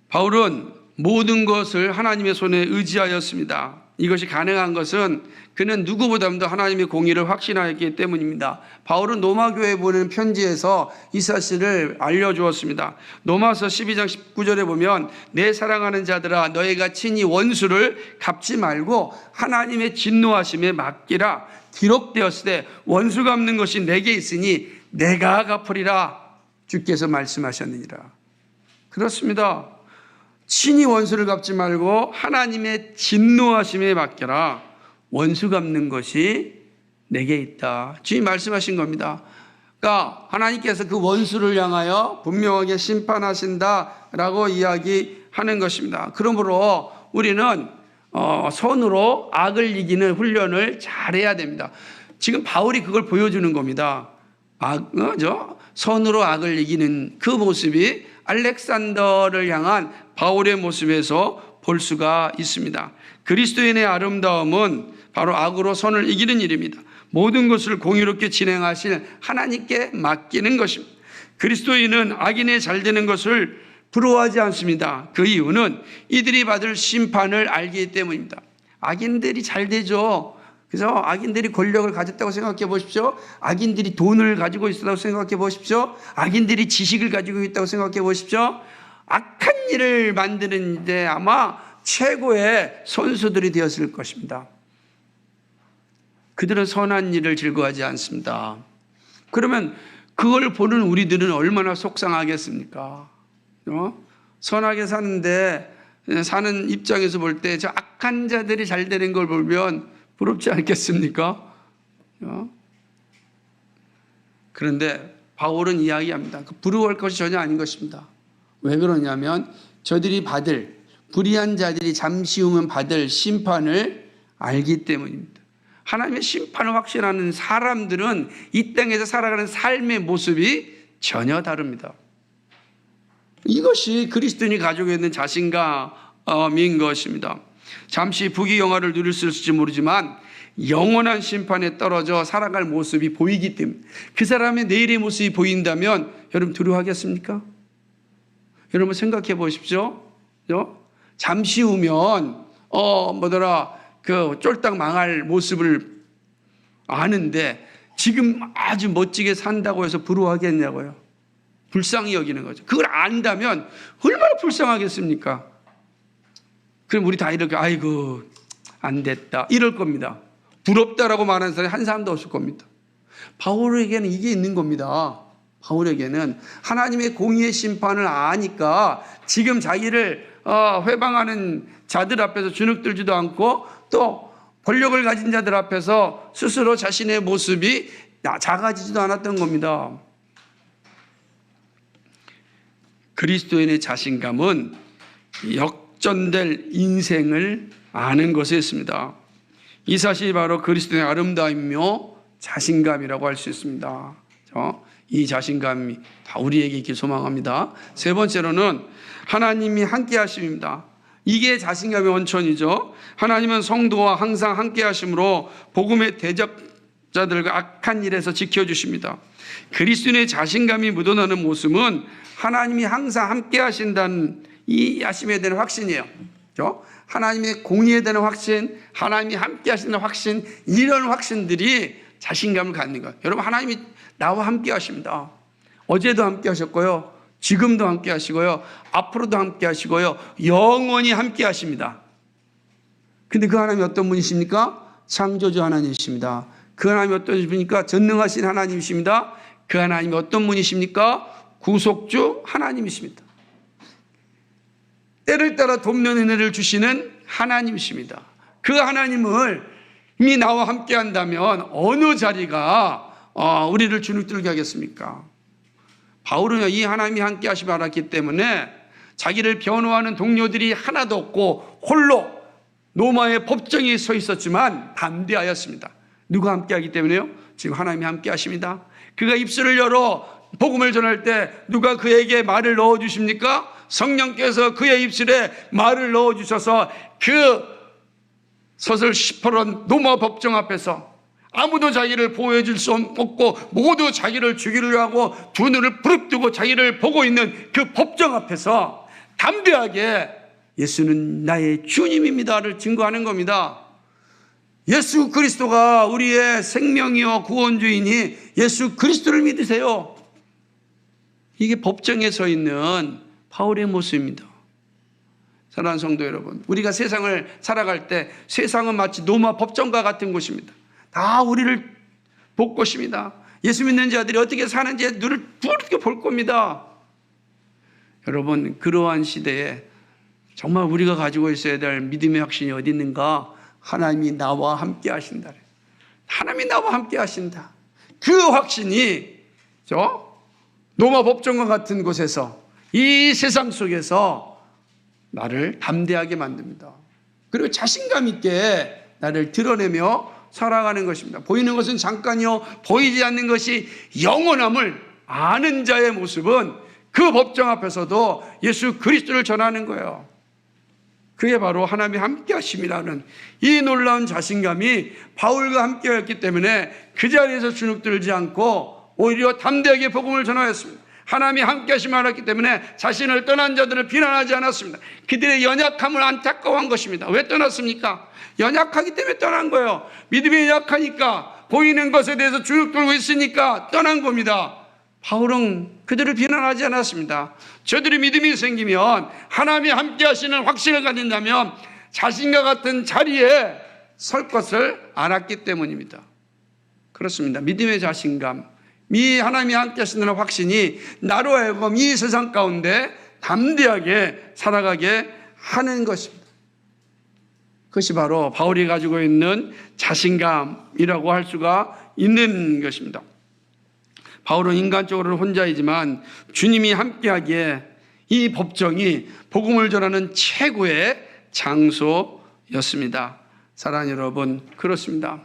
Speaker 1: 바울은 모든 것을 하나님의 손에 의지하였습니다. 이것이 가능한 것은 그는 누구보다도 하나님의 공의를 확신하였기 때문입니다. 바울은 로마 교회에 보내는 편지에서 이 사실을 알려주었습니다. 로마서 12장 19절에 보면 내 사랑하는 자들아 너희가 친히 원수를 갚지 말고 하나님의 진노하심에 맡기라. 기록되었을 때 원수 갚는 것이 내게 있으니 내가 갚으리라 주께서 말씀하셨느니라. 그렇습니다. 친히 원수를 갚지 말고 하나님의 진노하심에 맡겨라. 원수 갚는 것이 내게 있다. 주님 말씀하신 겁니다. 그러니까 하나님께서 그 원수를 향하여 분명하게 심판하신다라고 이야기하는 것입니다. 그러므로 우리는 손으로 악을 이기는 훈련을 잘해야 됩니다. 지금 바울이 그걸 보여주는 겁니다. 손으로 악을 이기는 그 모습이 알렉산더를 향한 바울의 모습에서 볼 수가 있습니다. 그리스도인의 아름다움은 바로 악으로 선을 이기는 일입니다. 모든 것을 공의롭게 진행하실 하나님께 맡기는 것입니다. 그리스도인은 악인의 잘되는 것을 부러워하지 않습니다. 그 이유는 이들이 받을 심판을 알기 때문입니다. 악인들이 잘 되죠. 그래서 악인들이 권력을 가졌다고 생각해 보십시오. 악인들이 돈을 가지고 있다고 생각해 보십시오. 악인들이 지식을 가지고 있다고 생각해 보십시오. 악한 일을 만드는데 아마 최고의 선수들이 되었을 것입니다. 그들은 선한 일을 즐거워하지 않습니다. 그러면 그걸 보는 우리들은 얼마나 속상하겠습니까? 선하게 사는 입장에서 볼 때 저 악한 자들이 잘 되는 걸 보면 부럽지 않겠습니까? 그런데 바울은 이야기합니다. 부러워할 것이 전혀 아닌 것입니다. 왜 그러냐면 저들이 불의한 자들이 잠시 후면 받을 심판을 알기 때문입니다. 하나님의 심판을 확신하는 사람들은 이 땅에서 살아가는 삶의 모습이 전혀 다릅니다. 이것이 그리스도인이 가지고 있는 자신감인 것입니다. 잠시 부귀영화를 누릴 수 있을지 모르지만 영원한 심판에 떨어져 살아갈 모습이 보이기 때문에 그 사람의 내일의 모습이 보인다면 여러분 두려워하겠습니까? 여러분 생각해 보십시오. 잠시 후면 그 쫄딱 망할 모습을 아는데 지금 아주 멋지게 산다고 해서 부러워하겠냐고요. 불쌍히 여기는 거죠. 그걸 안다면 얼마나 불쌍하겠습니까? 그럼 우리 다 이렇게 아이고 안 됐다 이럴 겁니다. 부럽다라고 말하는 사람이 한 사람도 없을 겁니다. 바울에게는 이게 있는 겁니다. 바울에게는 하나님의 공의의 심판을 아니까 지금 자기를 회방하는 자들 앞에서 주눅들지도 않고 또 권력을 가진 자들 앞에서 스스로 자신의 모습이 작아지지도 않았던 겁니다. 그리스도인의 자신감은 역전될 인생을 아는 것이었습니다. 이 사실이 바로 그리스도인의 아름다움이며 자신감이라고 할 수 있습니다. 이 자신감이 다 우리에게 있길 소망합니다. 세 번째로는 하나님이 함께 하심입니다. 이게 자신감의 원천이죠. 하나님은 성도와 항상 함께 하심으로 복음의 대적자들과 악한 일에서 지켜주십니다. 그리스도인의 자신감이 묻어나는 모습은 하나님이 항상 함께 하신다는 이 하심에 대한 확신이에요. 하나님의 공의에 대한 확신, 하나님이 함께 하신다는 확신, 이런 확신들이 자신감을 갖는 거예요. 여러분, 하나님이 나와 함께 하십니다. 어제도 함께 하셨고요, 지금도 함께 하시고요, 앞으로도 함께 하시고요, 영원히 함께 하십니다. 근데 그 하나님이 어떤 분이십니까? 창조주 하나님이십니다. 그 하나님이 어떤 분입니까? 전능하신 하나님이십니다. 그 하나님이 어떤 분이십니까? 구속주 하나님이십니다. 때를 따라 돕는 은혜를 주시는 하나님이십니다. 그 하나님을 이미 나와 함께 한다면 어느 자리가 우리를 주눅들게 하겠습니까? 바울은 이 하나님이 함께 하심을 알았기 때문에 자기를 변호하는 동료들이 하나도 없고 홀로 로마의 법정에 서 있었지만 담대하였습니다. 누가 함께 하기 때문에요? 지금 하나님이 함께 하십니다. 그가 입술을 열어 복음을 전할 때 누가 그에게 말을 넣어주십니까? 성령께서 그의 입술에 말을 넣어주셔서 그 서슬 10%는 로마 법정 앞에서 아무도 자기를 보호해 줄 수 없고 모두 자기를 죽이려 하고 두 눈을 부릅뜨고 자기를 보고 있는 그 법정 앞에서 담대하게 예수는 나의 주님입니다를 증거하는 겁니다. 예수 그리스도가 우리의 생명이요 구원주이니 예수 그리스도를 믿으세요. 이게 법정에 서 있는 바울의 모습입니다. 사랑하는 성도 여러분, 우리가 세상을 살아갈 때 세상은 마치 로마 법정과 같은 곳입니다. 다 우리를 볼 것입니다. 예수 믿는 자들이 어떻게 사는지 눈을 부르게 볼 겁니다. 여러분, 그러한 시대에 정말 우리가 가지고 있어야 될 믿음의 확신이 어디 있는가? 하나님이 나와 함께 하신다. 하나님이 나와 함께 하신다. 그 확신이 로마 법정과 같은 곳에서 이 세상 속에서 나를 담대하게 만듭니다. 그리고 자신감 있게 나를 드러내며 살아가는 것입니다. 보이는 것은 잠깐이요 보이지 않는 것이 영원함을 아는 자의 모습은 그 법정 앞에서도 예수 그리스도를 전하는 거예요. 그게 바로 하나님이 함께 하심이라는 이 놀라운 자신감이 바울과 함께였기 때문에 그 자리에서 주눅들지 않고 오히려 담대하게 복음을 전하였습니다. 하나님이 함께 하심을 알았기 때문에 자신을 떠난 자들을 비난하지 않았습니다. 그들의 연약함을 안타까워한 것입니다. 왜 떠났습니까? 연약하기 때문에 떠난 거예요. 믿음이 약하니까 보이는 것에 대해서 주눅들고 있으니까 떠난 겁니다. 바울은 그들을 비난하지 않았습니다. 저들이 믿음이 생기면 하나님이 함께 하시는 확신을 가진다면 자신과 같은 자리에 설 것을 알았기 때문입니다. 그렇습니다. 믿음의 자신감, 이 하나님이 함께 하신다는 확신이 나로 하여금 이 세상 가운데 담대하게 살아가게 하는 것입니다. 그것이 바로 바울이 가지고 있는 자신감이라고 할 수가 있는 것입니다. 바울은 인간적으로는 혼자이지만 주님이 함께하기에 이 법정이 복음을 전하는 최고의 장소였습니다. 사랑하는 여러분, 그렇습니다.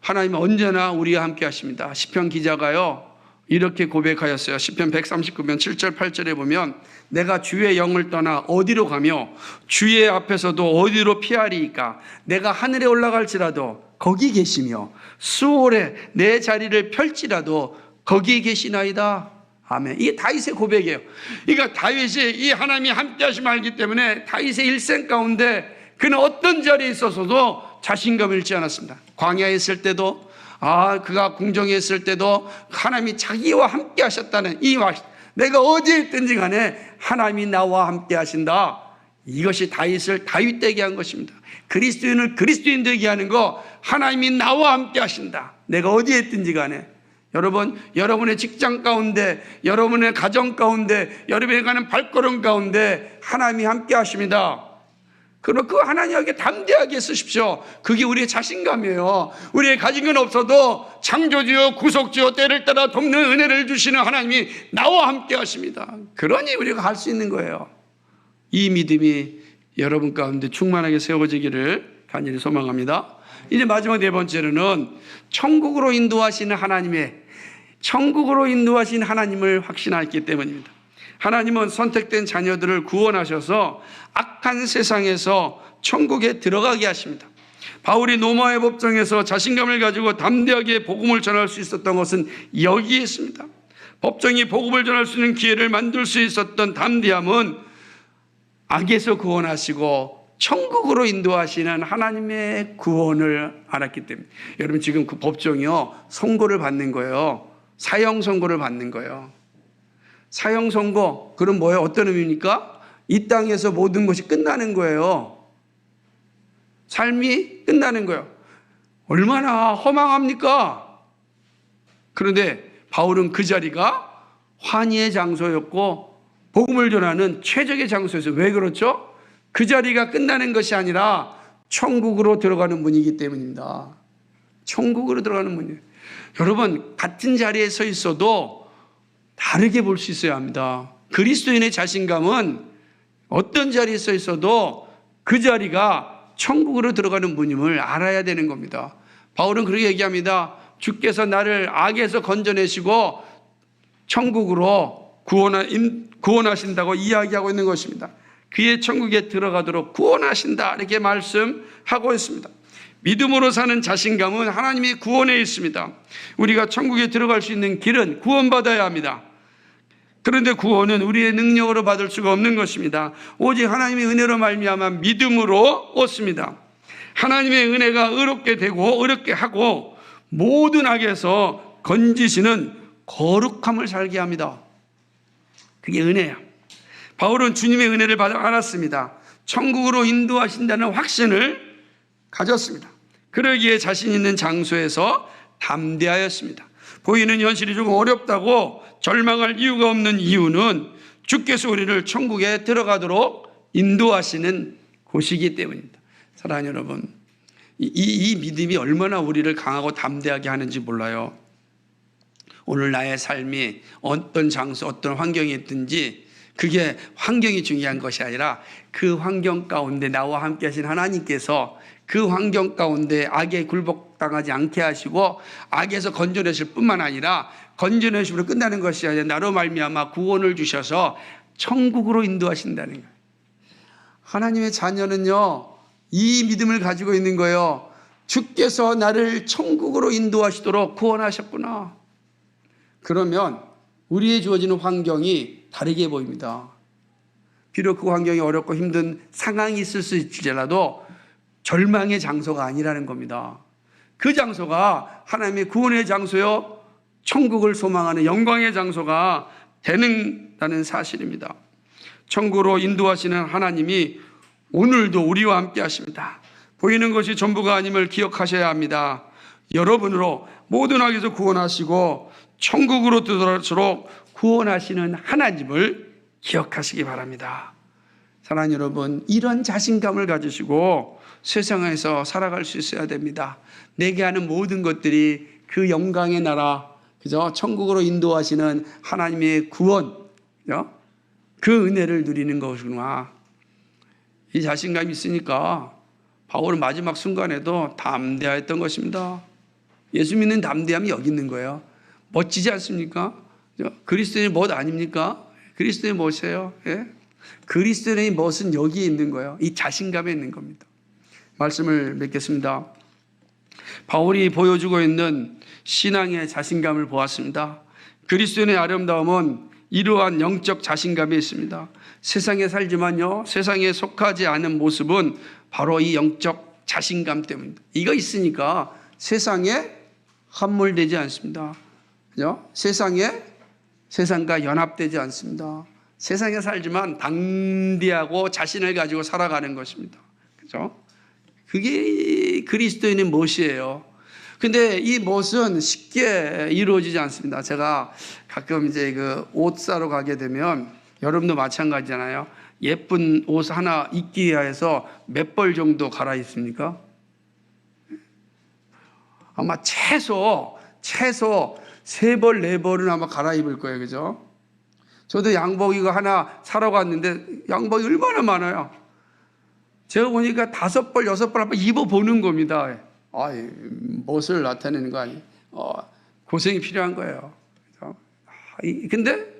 Speaker 1: 하나님은 언제나 우리와 함께 하십니다. 시편 기자가요 이렇게 고백하였어요. 시편 139편 7절 8절에 보면 내가 주의 영을 떠나 어디로 가며 주의 앞에서도 어디로 피하리이까? 내가 하늘에 올라갈지라도 거기 계시며 수월에 내 자리를 펼지라도 거기 계시나이다. 아멘. 이게 다윗의 고백이에요. 그러니까 다윗이 이 하나님이 함께 하심을 알기 때문에 다윗의 일생 가운데 그는 어떤 자리에 있어서도 자신감을 잃지 않았습니다. 광야에 있을 때도 그가 공정에 있을 때도 하나님이 자기와 함께 하셨다는 이 확신, 내가 어디에 있든지 간에 하나님이 나와 함께 하신다. 이것이 다윗을 다윗되게 한 것입니다. 그리스도인을 그리스도인 되게 하는 거, 하나님이 나와 함께 하신다. 내가 어디에 있든지 간에. 여러분, 여러분의 직장 가운데, 여러분의 가정 가운데, 여러분이 가는 발걸음 가운데 하나님이 함께 하십니다. 그럼 그 하나님에게 담대하게 쓰십시오. 그게 우리의 자신감이에요. 우리의 가진 건 없어도 창조주요 구속주요 때를 따라 돕는 은혜를 주시는 하나님이 나와 함께 하십니다. 그러니 우리가 할 수 있는 거예요. 이 믿음이 여러분 가운데 충만하게 세워지기를 간절히 소망합니다. 이제 마지막 네 번째로는 천국으로 인도하시는 하나님을 확신했기 때문입니다. 하나님은 선택된 자녀들을 구원하셔서 악한 세상에서 천국에 들어가게 하십니다. 바울이 로마의 법정에서 자신감을 가지고 담대하게 복음을 전할 수 있었던 것은 여기에 있습니다. 법정이 복음을 전할 수 있는 기회를 만들 수 있었던 담대함은 악에서 구원하시고 천국으로 인도하시는 하나님의 구원을 알았기 때문에. 여러분, 지금 그 법정이요, 선고를 받는 거예요. 사형 선고를 받는 거예요. 사형 선고, 그럼 뭐예요? 어떤 의미입니까? 이 땅에서 모든 것이 끝나는 거예요. 삶이 끝나는 거예요. 얼마나 허망합니까? 그런데 바울은 그 자리가 환희의 장소였고 복음을 전하는 최적의 장소였어요. 왜 그렇죠? 그 자리가 끝나는 것이 아니라 천국으로 들어가는 문이기 때문입니다. 천국으로 들어가는 문이에요. 여러분, 같은 자리에 서 있어도 다르게 볼 수 있어야 합니다. 그리스도인의 자신감은 어떤 자리에 서 있어도 그 자리가 천국으로 들어가는 문임을 알아야 되는 겁니다. 바울은 그렇게 얘기합니다. 주께서 나를 악에서 건져내시고 천국으로 구원하신다고 이야기하고 있는 것입니다. 그의 천국에 들어가도록 구원하신다, 이렇게 말씀하고 있습니다. 믿음으로 사는 자신감은 하나님이 구원에 있습니다. 우리가 천국에 들어갈 수 있는 길은 구원받아야 합니다. 그런데 구원은 우리의 능력으로 받을 수가 없는 것입니다. 오직 하나님의 은혜로 말미암아 믿음으로 얻습니다. 하나님의 은혜가 의롭게 되고 의롭게 하고 모든 악에서 건지시는 거룩함을 살게 합니다. 그게 은혜야. 바울은 주님의 은혜를 받아 알았습니다. 천국으로 인도하신다는 확신을 가졌습니다. 그러기에 자신 있는 장소에서 담대하였습니다. 보이는 현실이 조금 어렵다고 절망할 이유가 없는 이유는 주께서 우리를 천국에 들어가도록 인도하시는 곳이기 때문입니다. 사랑하는 여러분, 이 믿음이 얼마나 우리를 강하고 담대하게 하는지 몰라요. 오늘 나의 삶이 어떤 장소, 어떤 환경이 있든지 그게 환경이 중요한 것이 아니라 그 환경 가운데 나와 함께 하신 하나님께서 그 환경 가운데 악에 굴복당하지 않게 하시고 악에서 건져내실 뿐만 아니라 건져내심으로 끝나는 것이 아니라 나로 말미암아 구원을 주셔서 천국으로 인도하신다는 거예요. 하나님의 자녀는요, 이 믿음을 가지고 있는 거예요. 주께서 나를 천국으로 인도하시도록 구원하셨구나. 그러면 우리의 주어지는 환경이 다르게 보입니다. 비록 그 환경이 어렵고 힘든 상황이 있을 수 있을지라도 절망의 장소가 아니라는 겁니다. 그 장소가 하나님의 구원의 장소요, 천국을 소망하는 영광의 장소가 되는다는 사실입니다. 천국으로 인도하시는 하나님이 오늘도 우리와 함께 하십니다. 보이는 것이 전부가 아님을 기억하셔야 합니다. 여러분으로 모든 악에서 구원하시고 천국으로 들어갈수록 구원하시는 하나님을 기억하시기 바랍니다. 사랑하는 여러분, 이런 자신감을 가지시고 세상에서 살아갈 수 있어야 됩니다. 내게 하는 모든 것들이 그 영광의 나라, 그죠? 천국으로 인도하시는 하나님의 구원, 그죠? 그 은혜를 누리는 것이구나. 이 자신감이 있으니까 바울은 마지막 순간에도 담대하였던 것입니다. 예수 믿는 담대함이 여기 있는 거예요. 멋지지 않습니까? 그리스도의 멋 아닙니까? 그리스도의 멋이에요. 예? 그리스도의 멋은 여기에 있는 거예요. 이 자신감에 있는 겁니다. 말씀을 맺겠습니다. 바울이 보여주고 있는 신앙의 자신감을 보았습니다. 그리스도의 아름다움은 이러한 영적 자신감이 있습니다. 세상에 살지만요, 세상에 속하지 않은 모습은 바로 이 영적 자신감 때문입니다. 이거 있으니까 세상에 함몰되지 않습니다. 그죠? 세상과 연합되지 않습니다. 세상에 살지만 담대하고 자신을 가지고 살아가는 것입니다. 그죠? 그게 그리스도인의 멋이에요. 근데 이 못은 쉽게 이루어지지 않습니다. 제가 가끔 이제 그 옷 사러 가게 되면 여러분도 마찬가지잖아요. 예쁜 옷 하나 입기 위해서 몇 벌 정도 갈아입습니까? 아마 최소 3벌, 4벌은 아마 갈아입을 거예요. 그죠? 저도 양복 이거 하나 사러 갔는데 양복이 얼마나 많아요. 제가 보니까 5벌, 6벌 한번 입어보는 겁니다. 멋을 나타내는 거 아니에요. 고생이 필요한 거예요. 근데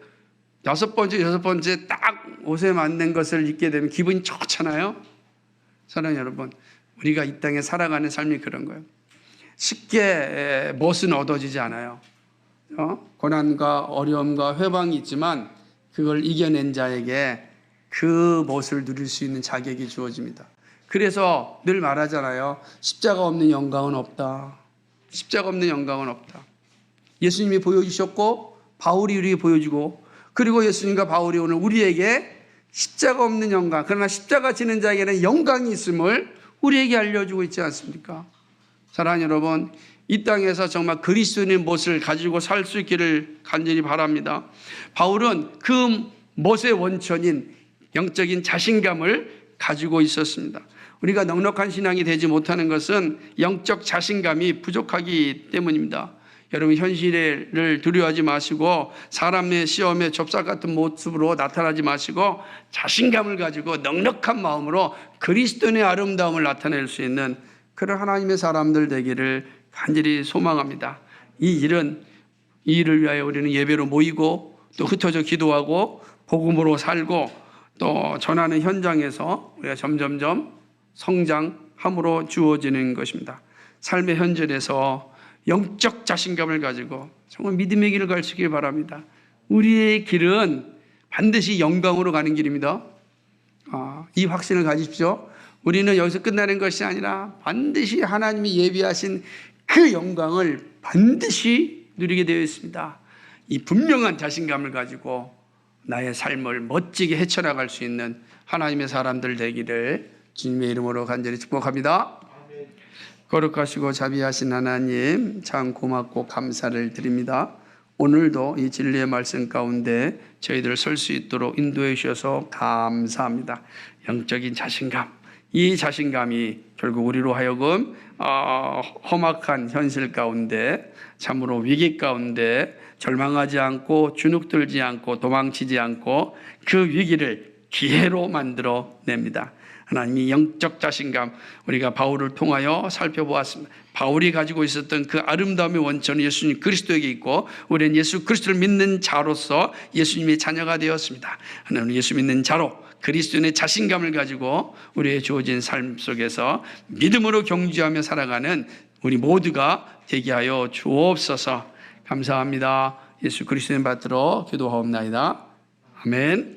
Speaker 1: 6번째, 6번째 딱 옷에 맞는 것을 입게 되면 기분이 좋잖아요. 사랑하는 여러분, 우리가 이 땅에 살아가는 삶이 그런 거예요. 쉽게 멋은 얻어지지 않아요. 고난과 어려움과 회방이 있지만 그걸 이겨낸 자에게 그 멋을 누릴 수 있는 자격이 주어집니다. 그래서 늘 말하잖아요. 십자가 없는 영광은 없다. 십자가 없는 영광은 없다. 예수님이 보여주셨고 바울이 우리에게 보여주고, 그리고 예수님과 바울이 오늘 우리에게 십자가 없는 영광, 그러나 십자가 지는 자에게는 영광이 있음을 우리에게 알려주고 있지 않습니까? 사랑하는 여러분, 이 땅에서 정말 그리스도인의 멋을 가지고 살 수 있기를 간절히 바랍니다. 바울은 그 멋의 원천인 영적인 자신감을 가지고 있었습니다. 우리가 넉넉한 신앙이 되지 못하는 것은 영적 자신감이 부족하기 때문입니다. 여러분, 현실을 두려워하지 마시고 사람의 시험에 좁쌀 같은 모습으로 나타나지 마시고 자신감을 가지고 넉넉한 마음으로 그리스도인의 아름다움을 나타낼 수 있는 그런 하나님의 사람들 되기를 간절히 소망합니다. 이 일을 위하여 우리는 예배로 모이고 또 흩어져 기도하고 복음으로 살고 또 전하는 현장에서 우리가 점점점 성장함으로 주어지는 것입니다. 삶의 현장에서 영적 자신감을 가지고 정말 믿음의 길을 가시길 바랍니다. 우리의 길은 반드시 영광으로 가는 길입니다. 이 확신을 가지십시오. 우리는 여기서 끝나는 것이 아니라 반드시 하나님이 예비하신 그 영광을 반드시 누리게 되어 있습니다. 이 분명한 자신감을 가지고 나의 삶을 멋지게 헤쳐나갈 수 있는 하나님의 사람들 되기를 주님의 이름으로 간절히 축복합니다. 거룩하시고 자비하신 하나님, 참 고맙고 감사를 드립니다. 오늘도 이 진리의 말씀 가운데 저희들 설 수 있도록 인도해 주셔서 감사합니다. 영적인 자신감, 이 자신감이 결국 우리로 하여금 험악한 현실 가운데, 참으로 위기 가운데 절망하지 않고 주눅들지 않고 도망치지 않고 그 위기를 기회로 만들어 냅니다. 하나님이 영적 자신감, 우리가 바울을 통하여 살펴보았습니다. 바울이 가지고 있었던 그 아름다움의 원천은 예수님 그리스도에게 있고, 우리는 예수 그리스도를 믿는 자로서 예수님의 자녀가 되었습니다. 하나님, 예수 믿는 자로 그리스도인의 자신감을 가지고 우리의 주어진 삶 속에서 믿음으로 경주하며 살아가는 우리 모두가 되게 하여 주옵소서. 감사합니다. 예수 그리스도의 받들어 기도하옵나이다. 아멘.